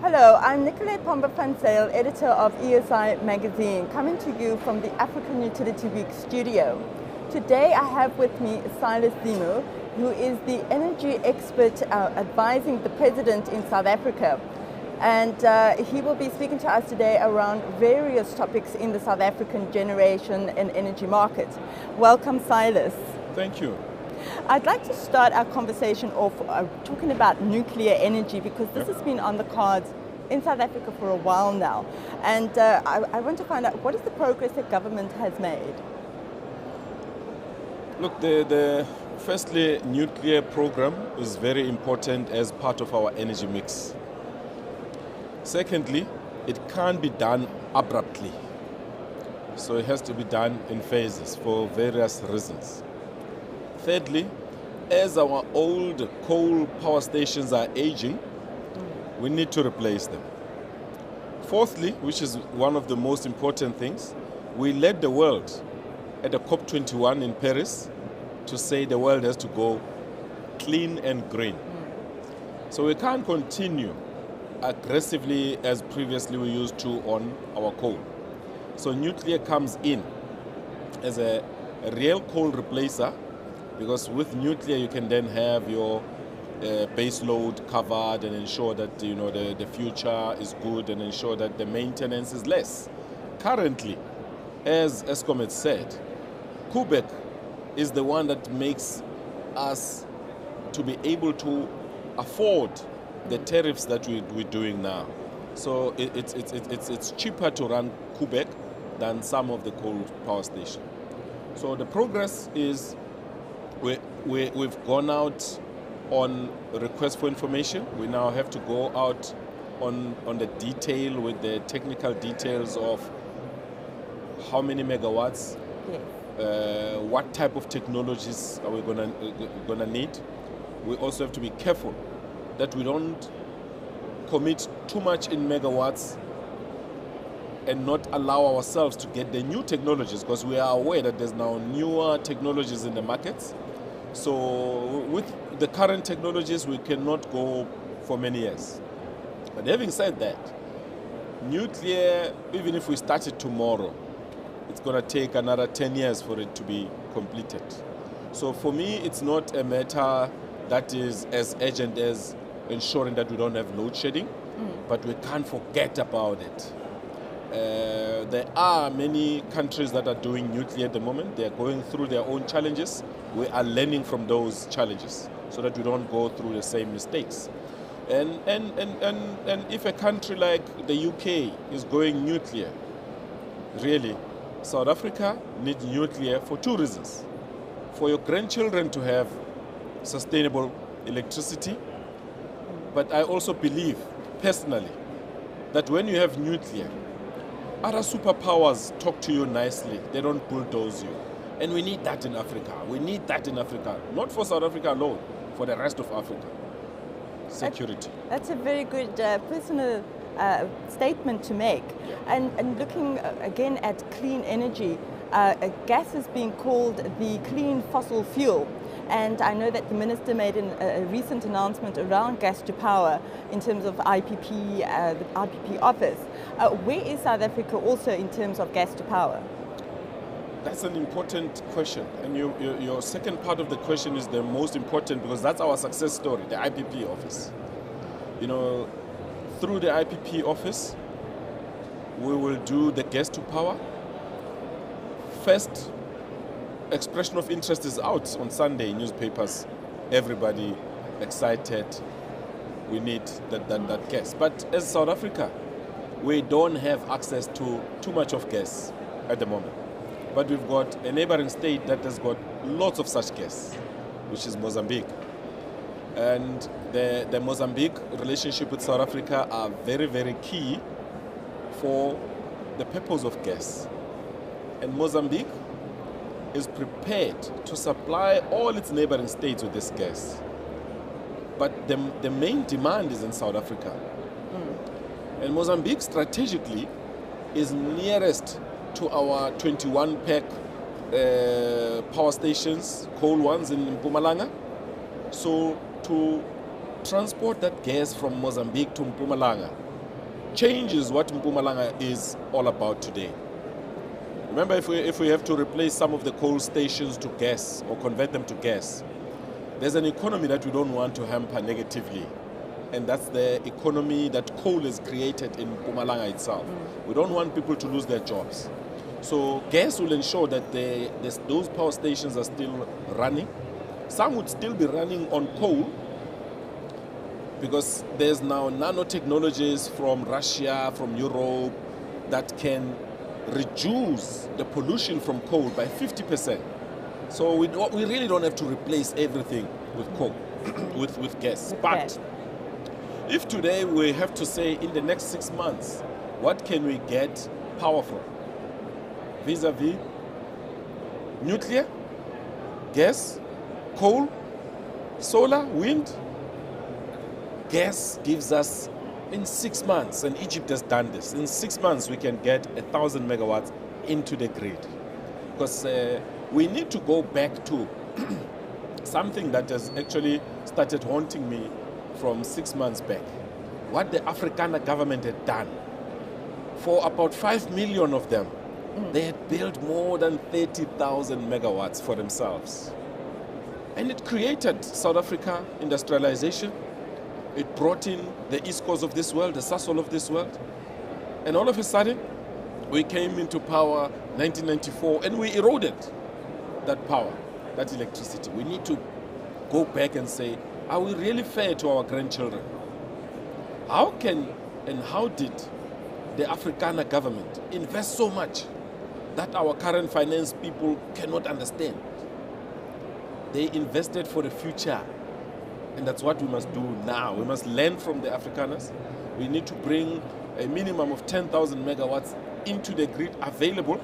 Hello, I'm Nicolette Pomba-Van editor of ESI magazine, coming to you from the African Utility Week studio. Today I have with me Silas Zimu, who is the energy expert advising the President in South Africa. And he will be speaking to us today around various topics in the South African generation and energy market. Welcome, Silas. Thank you. I'd like to start our conversation off talking about nuclear energy, because this has been on the cards in South Africa for a while now. And I want to find out, what is the progress that government has made? Look, firstly, nuclear program is very important as part of our energy mix. Secondly, it can't be done abruptly. So it has to be done in phases for various reasons. Thirdly, as our old coal power stations are aging, we need to replace them. Fourthly, which is one of the most important things, we led the world at the COP21 in Paris to say the world has to go clean and green. So we can't continue aggressively as previously we used to on our coal. So nuclear comes in as a real coal replacer, because with nuclear you can then have your base load covered and ensure that the future is good and ensure that the maintenance is less. Currently, as Eskom had said, Quebec is the one that makes us to be able to afford the tariffs that we're doing now. So it's cheaper to run Quebec than some of the coal power stations. So the progress is we've gone out on request for information. We now have to go out on the detail with the technical details of how many megawatts, Yes. what type of technologies are we gonna need. We also have to be careful that we don't commit too much in megawatts and not allow ourselves to get the new technologies, because we are aware that there's now newer technologies in the markets. So with the current technologies, we cannot go for many years. But having said that, nuclear, even if we start it tomorrow, it's going to take another 10 years for it to be completed. So for me, it's not a matter that is as urgent as ensuring that we don't have load shedding, but we can't forget about it. There are many countries that are doing nuclear at the moment. They are going through their own challenges. We are learning from those challenges so that we don't go through the same mistakes. And if a country like the UK is going nuclear, really, South Africa needs nuclear for two reasons. For your grandchildren to have sustainable electricity, but I also believe, personally, that when you have nuclear, other superpowers talk to you nicely. They don't bulldoze you. And we need that in Africa. We need that in Africa. Not for South Africa alone, for the rest of Africa. Security. That's a very good personal statement to make. Yeah. And looking again at clean energy, gas is being called the clean fossil fuel. And I know that the minister made a recent announcement around gas to power in terms of IPP, the IPP office. Where is South Africa also in terms of gas to power? That's an important question. And your second part of the question is the most important, because that's our success story, the IPP office. Through the IPP office, we will do the gas to power. First expression of interest is out on Sunday in newspapers. Everybody excited. We need that gas. But as South Africa, we don't have access to too much of gas at the moment. But we've got a neighboring state that has got lots of such gas, which is Mozambique. And the Mozambique relationship with South Africa are very, very key for the purpose of gas. And Mozambique is prepared to supply all its neighboring states with this gas. But the main demand is in South Africa. And Mozambique strategically is nearest to our 21 pack power stations, coal ones in Mpumalanga. So to transport that gas from Mozambique to Mpumalanga changes what Mpumalanga is all about today. Remember, if we have to replace some of the coal stations to gas or convert them to gas, there's an economy that we don't want to hamper negatively. And that's the economy that coal has created in Mpumalanga itself. We don't want people to lose their jobs. So gas will ensure that those power stations are still running. Some would still be running on coal because there's now nanotechnologies from Russia, from Europe, that can reduce the pollution from coal by 50%. So we really don't have to replace everything with coal, with gas. But if today we have to say in the next 6 months, what can we get power from? Vis-a-vis nuclear, gas, coal, solar, wind. Gas gives us, in 6 months, and Egypt has done this, in 6 months we can get 1,000 megawatts into the grid. Because we need to go back to something that has actually started haunting me from 6 months back. What the Afrikaner government had done. For about 5 million of them, they had built more than 30,000 megawatts for themselves. And it created South Africa industrialization. It brought in the East Coast of this world, the Sasol of this world. And all of a sudden, we came into power 1994 and we eroded that power, that electricity. We need to go back and say, are we really fair to our grandchildren? How can and how did the Afrikaner government invest so much that our current finance people cannot understand? They invested for the future. And that's what we must do now. We must learn from the Afrikaners. We need to bring a minimum of 10,000 megawatts into the grid available.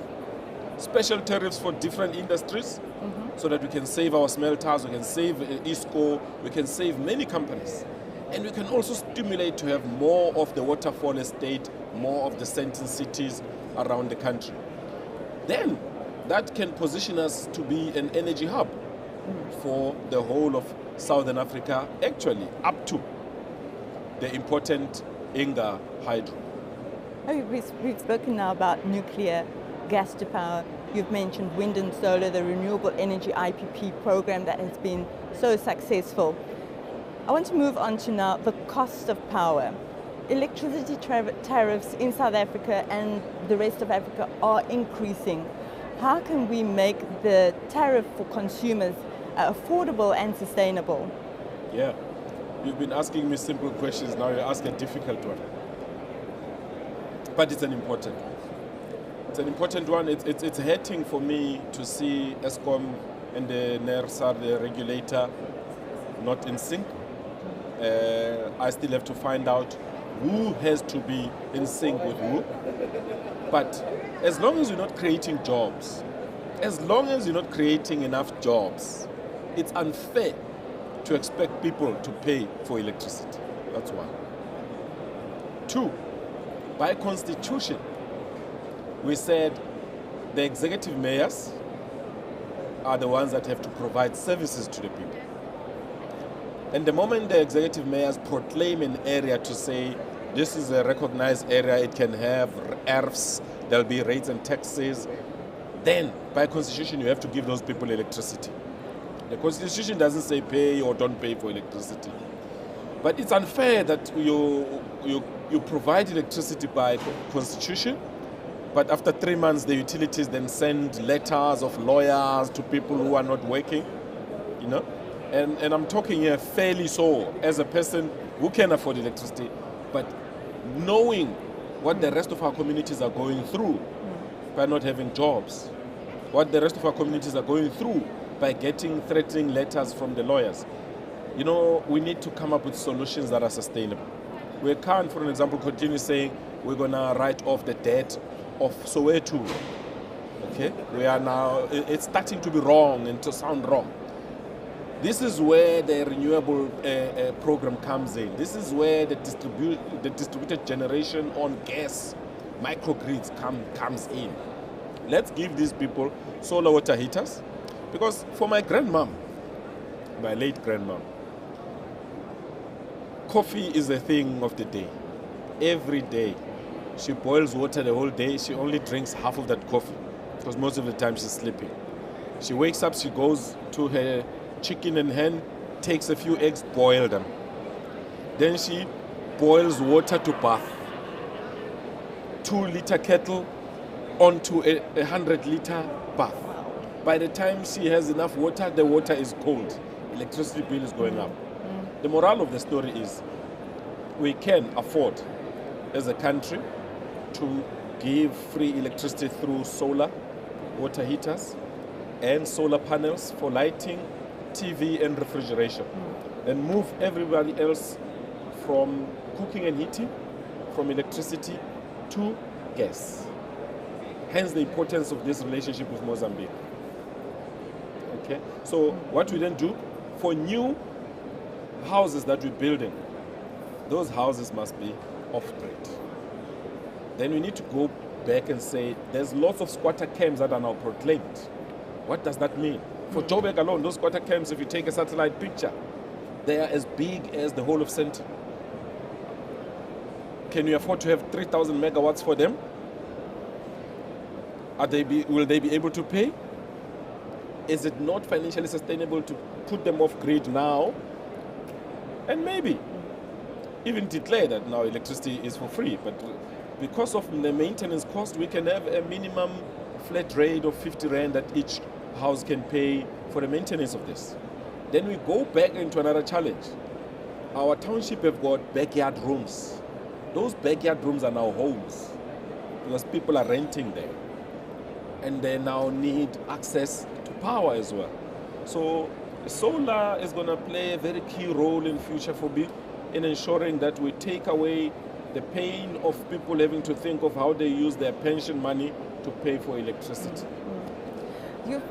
Special tariffs for different industries so that we can save our smelters, we can save ISCO, we can save many companies. And we can also stimulate to have more of the waterfall estate, more of the sentient cities around the country. Then that can position us to be an energy hub for the whole of Southern Africa, actually up to the important Inga hydro. We've spoken now about nuclear, gas to power. You've mentioned wind and solar, the renewable energy IPP program that has been so successful. I want to move on to now the cost of power. Electricity tariffs in South Africa and the rest of Africa are increasing. How can we make the tariff for consumers affordable and sustainable? Yeah, you've been asking me simple questions, now you ask a difficult one. But it's an important one. It's an important one. It's hurting for me to see Eskom and the NERSA, the regulator, not in sync. I still have to find out who has to be in sync with who. But as long as you're not creating jobs, as long as you're not creating enough jobs, it's unfair to expect people to pay for electricity. That's one. Two, by constitution, we said the executive mayors are the ones that have to provide services to the people. And the moment the executive mayors proclaim an area to say, this is a recognized area, it can have ERFs, there'll be rates and taxes, then by constitution you have to give those people electricity. The constitution doesn't say pay or don't pay for electricity. But it's unfair that you provide electricity by constitution, but after 3 months the utilities then send letters of lawyers to people who are not working, you know? And I'm talking here fairly so, as a person who can afford electricity, but knowing what the rest of our communities are going through by not having jobs, what the rest of our communities are going through by getting threatening letters from the lawyers. You know, we need to come up with solutions that are sustainable. We can't, for an example, continue saying we're going to write off the debt of Soweto. Okay? We are now, it's starting to be wrong and to sound wrong. This is where the renewable program comes in. This is where the distributed generation on gas microgrids comes in. Let's give these people solar water heaters. Because for my grandmom, my late grandmom, coffee is a thing of the day. every day. She boils water the whole day. She only drinks half of that coffee because most of the time she's sleeping. She wakes up, she goes to her chicken and hen, takes a few eggs, boil them. Then she boils water to bath. 2-liter kettle onto a 100-liter bath. By the time she has enough water, the water is cold. Electricity bill is going up. The moral of the story is we can afford as a country to give free electricity through solar water heaters and solar panels for lighting, TV and refrigeration, and move everybody else from cooking and heating, from electricity to gas. Hence the importance of this relationship with Mozambique. Okay, so what we then do for new houses that we're building, those houses must be off-grid. Then we need to go back and say there's lots of squatter camps that are now proclaimed. What does that mean? For Joburg alone, those squatter camps, if you take a satellite picture, they are as big as the whole of Sandton. Can you afford to have 3,000 megawatts for them? Will they be able to pay? Is it not financially sustainable to put them off grid now? And maybe even declare that now electricity is for free. But because of the maintenance cost, we can have a minimum flat rate of 50 Rand that each house can pay for the maintenance of this. Then we go back into another challenge. Our township have got backyard rooms. Those backyard rooms are now homes because people are renting there. And they now need access to power as well. So solar is going to play a very key role in future for me in ensuring that we take away the pain of people having to think of how they use their pension money to pay for electricity. You've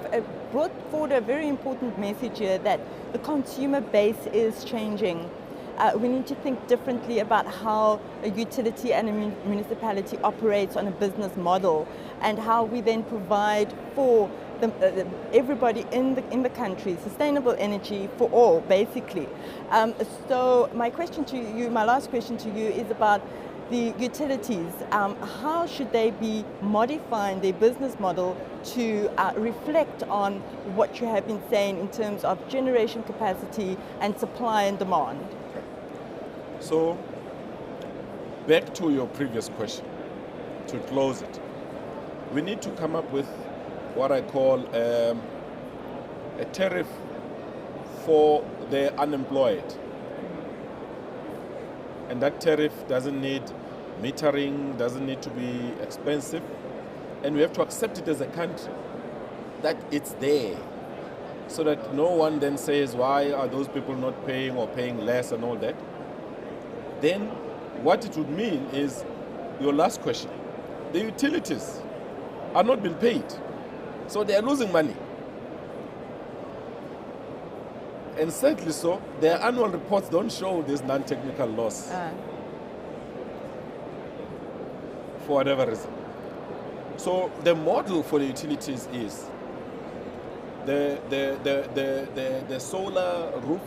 brought forward a very important message here that the consumer base is changing. We need to think differently about how a utility and a municipality operates on a business model, and how we then provide for everybody in the country sustainable energy for all, basically. So my question to you, my last question to you, is about the utilities. How should they be modifying their business model to reflect on what you have been saying in terms of generation capacity and supply and demand? So, back to your previous question, to close it, we need to come up with what I call a tariff for the unemployed. And that tariff doesn't need metering, doesn't need to be expensive. And we have to accept it as a country, that it's there, so that no one then says, why are those people not paying or paying less and all that. Then what it would mean is your last question. The utilities are not being paid, so they are losing money. And sadly so, their annual reports don't show this non-technical loss for whatever reason. So the model for the utilities is the solar roof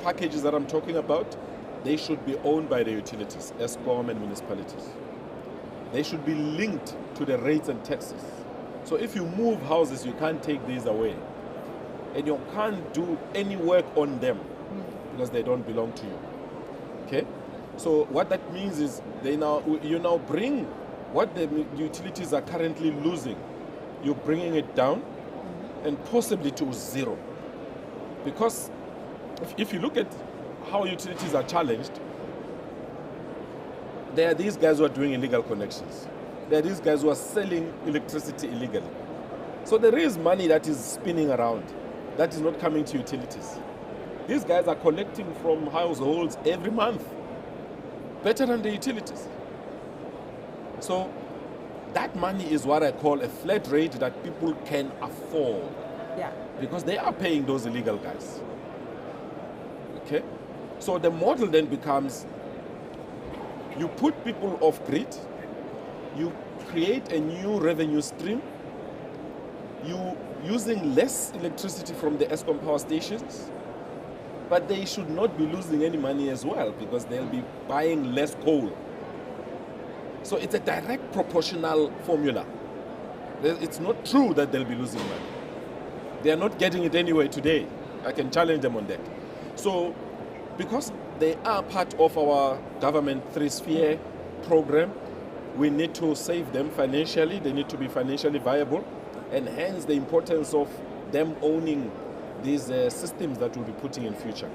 packages that I'm talking about. They should be owned by the utilities, ESCOM and municipalities. They should be linked to the rates and taxes. So if you move houses, you can't take these away. And you can't do any work on them because they don't belong to you. Okay? So what that means is you now bring what the utilities are currently losing, you're bringing it down and possibly to zero. Because if you look at how utilities are challenged, there are these guys who are doing illegal connections. There are these guys who are selling electricity illegally. So there is money that is spinning around that is not coming to utilities. These guys are collecting from households every month, better than the utilities. So that money is what I call a flat rate that people can afford. Yeah. Because they are paying those illegal guys. Okay? So the model then becomes, you put people off grid, you create a new revenue stream, you using less electricity from the ESCOM power stations, but they should not be losing any money as well because they'll be buying less coal So it's a direct proportional formula. It's not true that they'll be losing money. They are not getting it anyway today. I can challenge them on that. So because they are part of our government three-sphere program, we need to save them financially. They need to be financially viable, and hence the importance of them owning these systems that we'll be putting in future,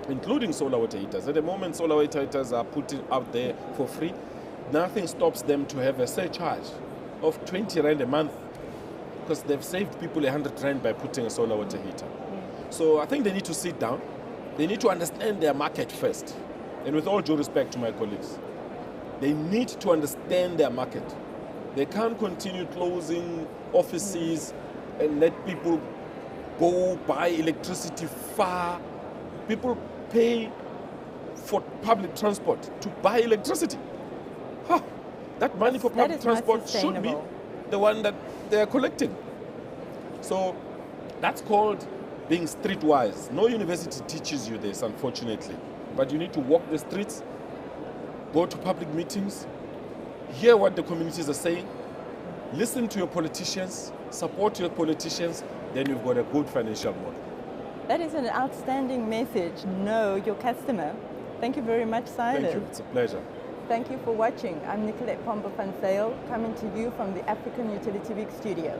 including solar water heaters. At the moment, solar water heaters are put out there for free. Nothing stops them to have a surcharge of 20 Rand a month, because they've saved people 100 Rand by putting a solar water heater. So I think they need to sit down. They need to understand their market first. And with all due respect to my colleagues, they need to understand their market. They can't continue closing offices and let people go buy electricity far. People pay for public transport to buy electricity. Huh. That money for public transport should be the one that they are collecting. So that's called being streetwise. No university teaches you this, unfortunately. But you need to walk the streets, go to public meetings, hear what the communities are saying, listen to your politicians, support your politicians, then you've got a good financial model. That is an outstanding message. Know your customer. Thank you very much, Silas. Thank you. It's a pleasure. Thank you for watching. I'm Nicolette Pomba van Zyl, coming to you from the African Utility Week studio.